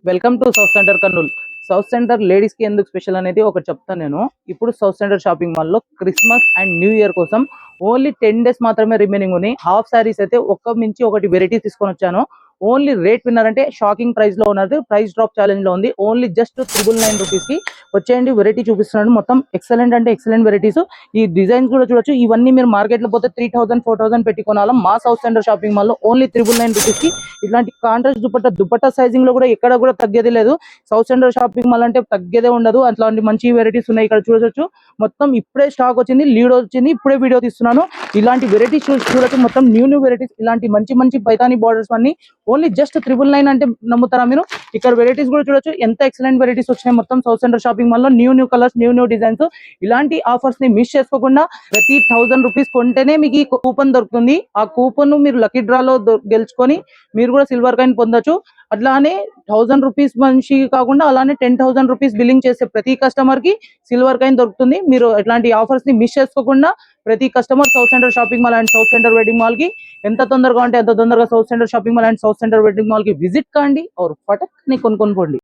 Welcome to south centre Kurnool. South centre ladies కి ఎందుకు special అనేది ఒకటి చెప్తాను నేను. ఇప్పుడు సౌత్ సెంటర్ షాపింగ్ మాల్ లో క్రిస్మస్ అండ్ న్యూ ఇయర్ కోసం ఓన్లీ 10 డేస్ మాత్రమే రిమైనింగ్ ఉన్నాయి. హాఫ్ సారీస్ అయితే ఒక్క మించి ఒకటి వెరైటీ తీసుకొని వచ్చాను. ఓన్లీ రేట్ విన్నారంటే షాకింగ్ ప్రైస్ లో ఉన్నది. ప్రైస్ డ్రాప్ ఛాలెంజ్ లో ఉంది. ఓన్లీ జస్ట్ 999 రూపీస్ కి వచ్చేయండి. వెరైటీ చూపిస్తున్నాను, మొత్తం ఎక్సలెంట్ అంటే ఎక్సలెంట్ వెరైటీస్. ఈ డిజైన్స్ కూడా చూడొచ్చు. ఇవన్నీ మీరు మార్కెట్ లో పోతే 3000 4000 పెట్టి కొనాలి. మా సౌత్ సెంటర్ షాపింగ్ మాల్ లో ఓన్లీ 999 రూపీస్ కి ఇట్లాంటి కాంట్రాస్ట్ దుపట్టా సైజింగ్ లో కూడా ఎక్కడ కూడా తగ్గేది లేదు. సౌత్ సెంటర్ షాపింగ్ మాల్ అంటే తగ్గేదే ఉండదు. అట్లాంటి మంచి వెరైటీస్ ఉన్నాయి. ఇక్కడ చూడొచ్చు, మొత్తం ఇప్పుడే స్టాక్ వచ్చింది, లీడ్ వచ్చింది, ఇప్పుడే వీడియో తీస్తున్నాను. ఇలాంటి వెరైటీస్ చూడొచ్చు, మొత్తం న్యూ వెరైటీస్. ఇలాంటి మంచి మంచి పైతాని బార్డర్స్ అన్ని ఓన్లీ జస్ట్ 999 అంటే నమ్ముతారా మీరు? ఇక్కడ వెరైటీస్ కూడా చూడొచ్చు, ఎంత ఎక్సలెంట్ వెరైటీస్ వచ్చినాయి. మొత్తం సౌత్ సెంటర్ షాపింగ్ మాల్ లో న్యూ కలర్స్, న్యూ డిజైన్స్. ఇలాంటి ఆఫర్స్ ని మిస్ చేసుకోకుండా ప్రతి 1000 రూపీస్ కొంటేనే మీకు ఈ కూపన్ దొరుకుతుంది. ఆ కూపన్ మీరు లక్కీ డ్రాలో గెలుచుకొని మీరు కూడా సిల్వర్ కాయిన్ పొందొచ్చు. అట్లానే 1000 రూపీస్ మనిషి కాకుండా అలానే 10,000 రూపీస్ బిల్లింగ్ చేసే ప్రతి కస్టమర్ కి సిల్వర్ కాయిన్ దొరుకుతుంది. మీరు ఇట్లాంటి ఆఫర్స్ ని మిస్ చేసుకోకుండా ప్రతి customer south centre shopping mall and south centre wedding mall కి ఎంత తొందరగా అంటే అంత తొందరగా south centre shopping mall and south centre wedding mall కి విజిట్ కాండి. और फटक नहीं కొనుక్కోండి.